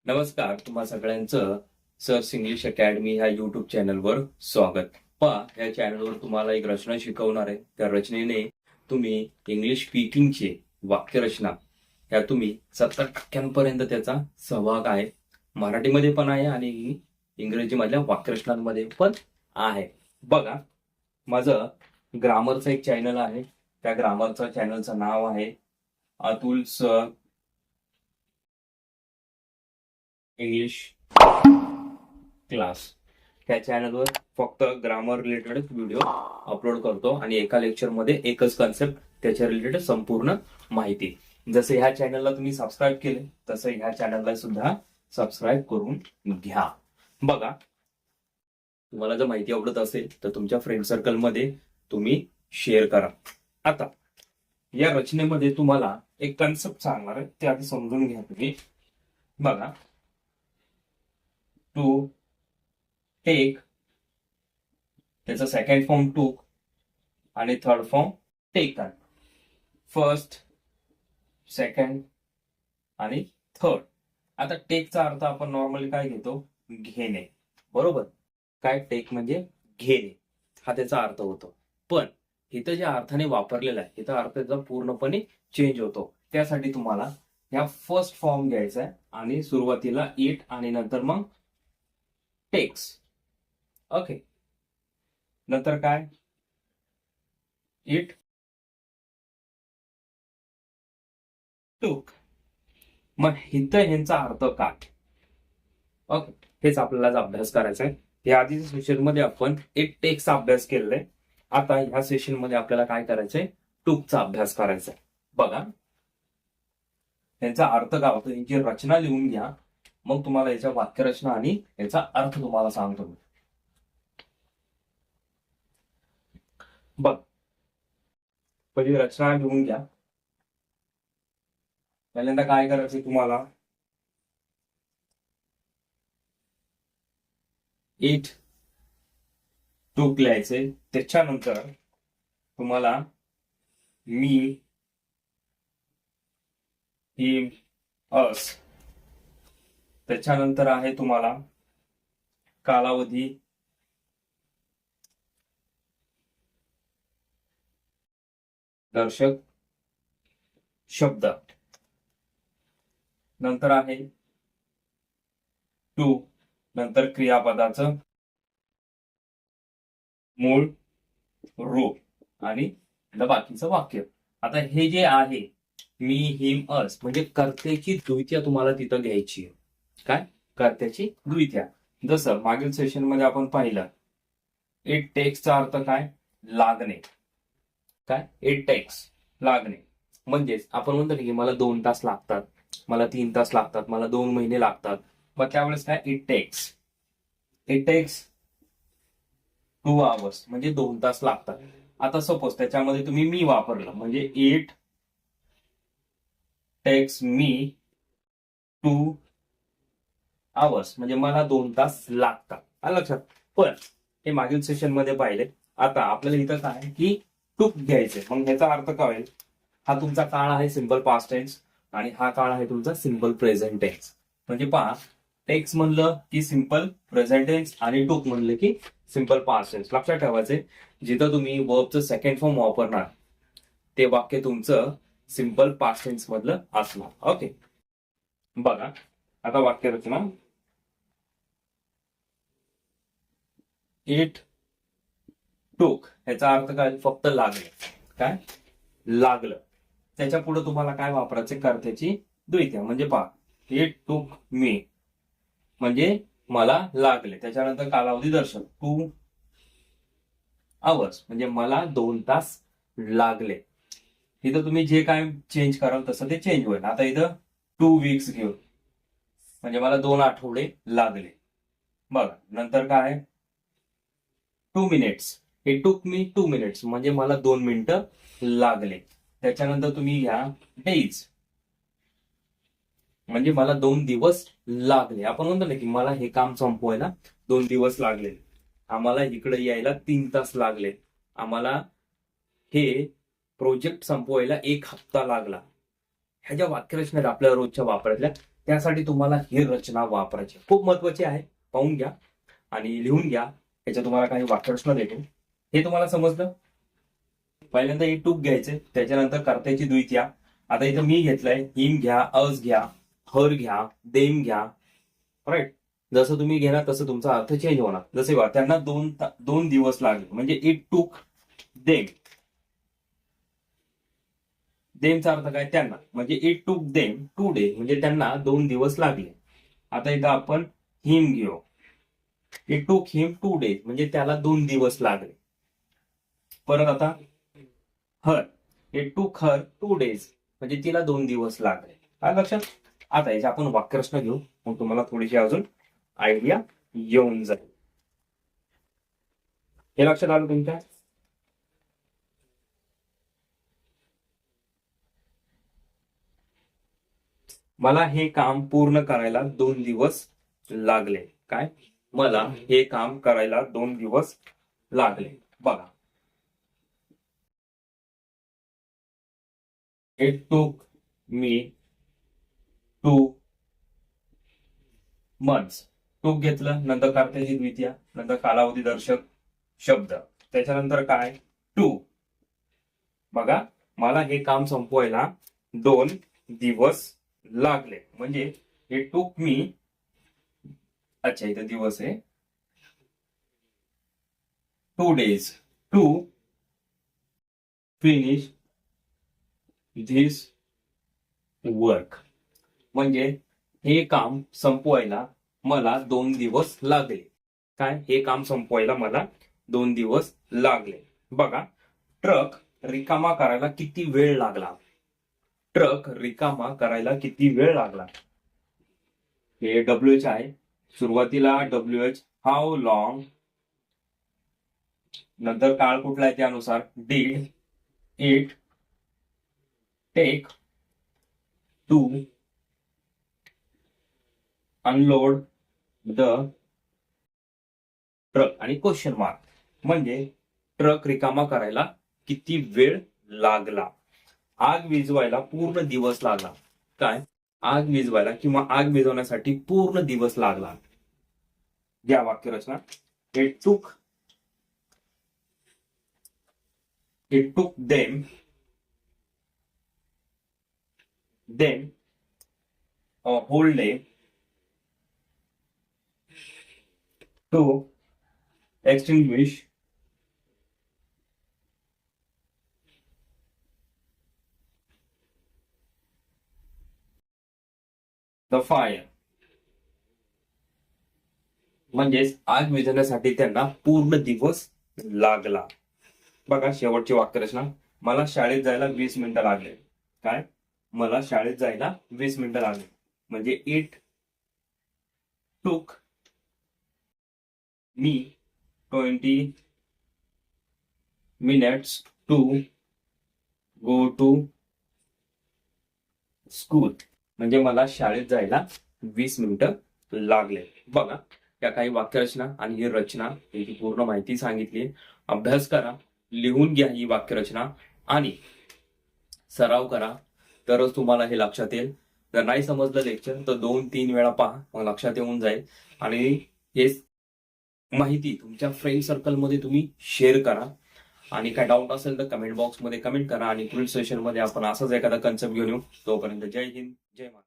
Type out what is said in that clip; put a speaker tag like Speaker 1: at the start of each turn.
Speaker 1: नमस्कार, तुम्हा सगळ्यांचं सर्स इंग्लिश अकॅडमी ह्या युट्यूब चॅनलवर स्वागत. या चॅनलवर तुम्हाला एक रचना शिकवणार आहे. त्या रचनेने तुम्ही इंग्लिश स्पीकिंगचे वाक्यरचना ह्या तुम्ही 70% त्याचा सहभाग आहे. मराठीमध्ये पण आहे आणि इंग्रजीमधल्या वाक्यरचनांमध्ये पण आहे. बघा, माझं ग्रामरचं एक चॅनल आहे. त्या ग्रामरच्या चॅनलचं नाव आहे अतुल सर इंग्लिश क्लास. त्या चॅनलवर फक्त ग्रामर रिलेटेड व्हिडिओ अपलोड करतो आणि एका लेक्चरमध्ये एकच कन्सेप्ट, त्याच्या रिलेटेड संपूर्ण माहिती. जसे ह्या चॅनलला तुम्ही सबस्क्राईब केले तसं ह्या चॅनलला सुद्धा सबस्क्राईब करून घ्या. बघा, तुम्हाला जर माहिती आवडत असेल तर तुमच्या फ्रेंड सर्कलमध्ये तुम्ही शेअर करा. आता या रचनेमध्ये तुम्हाला एक कन्सेप्ट सांगणार आहे, ते आधी समजून घ्या तुम्ही. बघा, टू टेक, त्याचा सेकंड फॉर्म टूक आणि third form taken. First, second आणि थर्ड. आता टेकचा अर्थ आपण नॉर्मली काय घेतो? घेणे, बरोबर. काय टेक म्हणजे घेणे, हा त्याचा अर्थ होतो. पण इथं ज्या अर्थाने वापरलेला आहे इथं अर्थ त्याचा पूर्णपणे चेंज होतो. त्यासाठी तुम्हाला ह्या फर्स्ट फॉर्म घ्यायचा आहे आणि सुरुवातीला इट आणि नंतर मग टेक्स. ओके, नंतर काय? It took. मग इथं ह्यांचा अर्थ काय? ओके, हेच आपल्याला अभ्यास करायचा आहे. या आधीच्या सेशन मध्ये आपण इट टेक्सचा अभ्यास केलेला आहे. आता ह्या सेशन मध्ये आपल्याला काय करायचंय? टूकचा अभ्यास करायचा आहे. बघा, त्यांचा अर्थ काय होतो यांची रचना लिहून घ्या, मग तुम्हाला याच्या वाक्यरचना आणि याचा अर्थ तुम्हाला सांगतो. बघ, पहिली रचना लिहून घ्या. पहिल्यांदा काय करायचं तुम्हाला? इट टूक लिहायचे. त्याच्यानंतर तुम्हाला मी, हिम, अस. त्याच्यानंतर आहे तुम्हाला कालावधी, दर्शक, शब्द. नंतर आहे टू, नंतर क्रियापदाचं मूळ रूप आणि बाकीचं वाक्य. आता हे जे आहे मी, हिम, अस म्हणजे कर्त्याची द्वितीया तुम्हाला तिथं घ्यायची आहे. काय? कर्त्याची द्वितीया. जसं मागील सेशन मध्ये आपण पाहिलं, इट टेक्सचा अर्थ काय? लागणे. काय? इट टेक्स, लागणे. म्हणजेच आपण म्हणतो की मला 2 तास लागतात, मला 3 तास लागतात, मला 2 महिने लागतात. मग त्यावेळेस काय? It takes. It takes 2 hours म्हणजे 2 तास लागतात. आता सपोज त्याच्यामध्ये तुम्ही मी वापरलं म्हणजे इट टेक्स मी 2 आवर्स म्हणजे मला 2 तास लागतात. आलं लक्षात? पण हे मागील सेशन मध्ये पाहिले. आता आपल्याला इथं काय की टूक घ्यायचे. मग ह्याचा अर्थ काय होईल? हा तुमचा काळ आहे सिंपल पास्ट टेन्स आणि हा काळ आहे तुमचा सिंपल प्रेझेंट टेन्स. म्हणजे पहा, टेक्स म्हणलं की सिंपल प्रेझेंट टेन्स आणि टूक म्हणलं की सिंपल पास्ट टेन्स. लक्षात ठेवायचे, जिथं तुम्ही वर्बचं सेकंड फॉर्म वापरणार ते वाक्य तुमचं सिंपल पास्ट टेन्स मधलं असणार. ओके, बघा आता वाक्य रचना. इट टूक ह्याचा अर्थ काय? फक्त लागले. काय? लागलं. त्याच्या पुढे तुम्हाला काय वापरायचे? कर्त्याची द्वितीया. म्हणजे पहा, इट टूक मी म्हणजे मला लागले. त्याच्यानंतर कालावधी दर्शक 2 आवर्स म्हणजे मला 2 तास लागले. इथं तुम्ही जे काय चेंज कराल तसं ते चेंज होईल. आता इथं 2 वीक्स घेऊन म्हणजे मला 2 आठवडे लागले. बघा, नंतर काय? 2 मिनिट्स. हे टूक मी 2 मिनिट्स म्हणजे मला 2 मिनिटं लागले. त्याच्यानंतर तुम्ही घ्या डेज म्हणजे मला 2 दिवस लागले. आपण म्हणतो ना की मला हे काम संपवायला 2 दिवस लागले, आम्हाला इकडे यायला 3 तास लागले, आम्हाला हे प्रोजेक्ट संपवायला 1 हप्ता लागला. ह्या ज्या वाक्यरचना आपल्या रोजच्या वापरातल्या त्यासाठी तुम्हाला ही रचना वापरायची, खूप महत्वाची आहे. पाहून घ्या आणि लिहून घ्या. याच्या तुम्हाला काही वाक्यरचना देतो. हे तुम्हाला समजलं? पहिल्यांदा ही टूक घ्यायचे, त्याच्यानंतर कर्त्याची द्वितीया. आता इथं मी घेतलंय, हिम घ्या, अस घ्या, हर घ्या, देम घ्या. राईट. जसं तुम्ही घेणार तसं तुमचा अर्थ चेंज होणार. जसे बघा, त्यांना 2 दिवस लागले म्हणजे इट टूक देम. देमचा अर्थ काय? त्यांना. म्हणजे इट टूक देम 2 days म्हणजे त्यांना 2 दिवस लागले. आता इथं आपण हिम घेऊ. इट टूक हिम 2 days म्हणजे त्याला 2 दिवस लागले. परत आता हर. इट टूक हर 2 days म्हणजे तिला 2 दिवस लागले. काय लक्षात? आता याचे आपण वाक्यरचना घेऊ, मग तुम्हाला थोडीशी अजून आयडिया येऊन जाईल. हे लक्षात आलं तुमच्या? मला हे काम पूर्ण करायला 2 दिवस लागले. काय? मला हे काम करायला 2 दिवस लागले. बघा, इट टूक मी 2 months. टूक घेतलं, नंतर कर्त्याची द्वितीया, नंतर कालावधी दर्शक शब्द, त्याच्यानंतर काय? 2. बघा, मला हे काम संपवायला 2 दिवस लागले. म्हणजे हे टूक मी, अच्छा इथं दिवस आहे, 2 days to finish this work. म्हणजे हे काम संपवायला मला 2 दिवस लागले. काय? हे काम संपवायला मला 2 दिवस लागले. बघा, ट्रक रिकामा करायला किती वेळ लागला? ट्रक रिकामा करायला किती वेळ लागला? हे WH आहे. सुरुवातीला WH, हाऊ लॉंग, नंतर काळ कुठला आहे त्यानुसार did it take to unload the truck आणि क्वेश्चन मार्क. म्हणजे ट्रक रिकामा करायला किती वेळ लागला? आग विझवायला पूर्ण दिवस लागला. काय? आग विझवायला किंवा आग विझवण्यासाठी पूर्ण दिवस लागला. घ्या वाक्यरचना. It took them a whole day to extinguish the fire. म्हणजेच आग विझवण्यासाठी त्यांना पूर्ण दिवस लागला. बघा, शेवटची वाक्यरचना. मला शाळेत जायला 20 मिनिटं लागले. काय? मला शाळेत जायला 20 मिनिटं लागले. म्हणजे it took me 20 minutes to go to school. म्हणजे मला शाळेत जायला 20 मिनिटं लागले. बघा, या काही वाक्यरचना आणि ही रचना, याची पूर्ण माहिती सांगितली. अभ्यास करा, लिहून घ्या ही वाक्यरचना आणि सराव करा, तरच तुम्हाला हे लक्षात येईल. जर नाही समजलं लेक्चर तर 2-3 वेळा पहा, मग लक्षात येऊन जाईल. आणि हे माहिती तुमच्या फ्रेंड सर्कलमध्ये तुम्ही शेअर करा. आणि काय डाऊट असेल तर कमेंट बॉक्समध्ये कमेंट करा. आणि पुढील सेशनमध्ये आपण असाच एखादा कन्सेप्ट घेऊन येऊ. तोपर्यंत जय हिंद, जय महाराष्ट्र.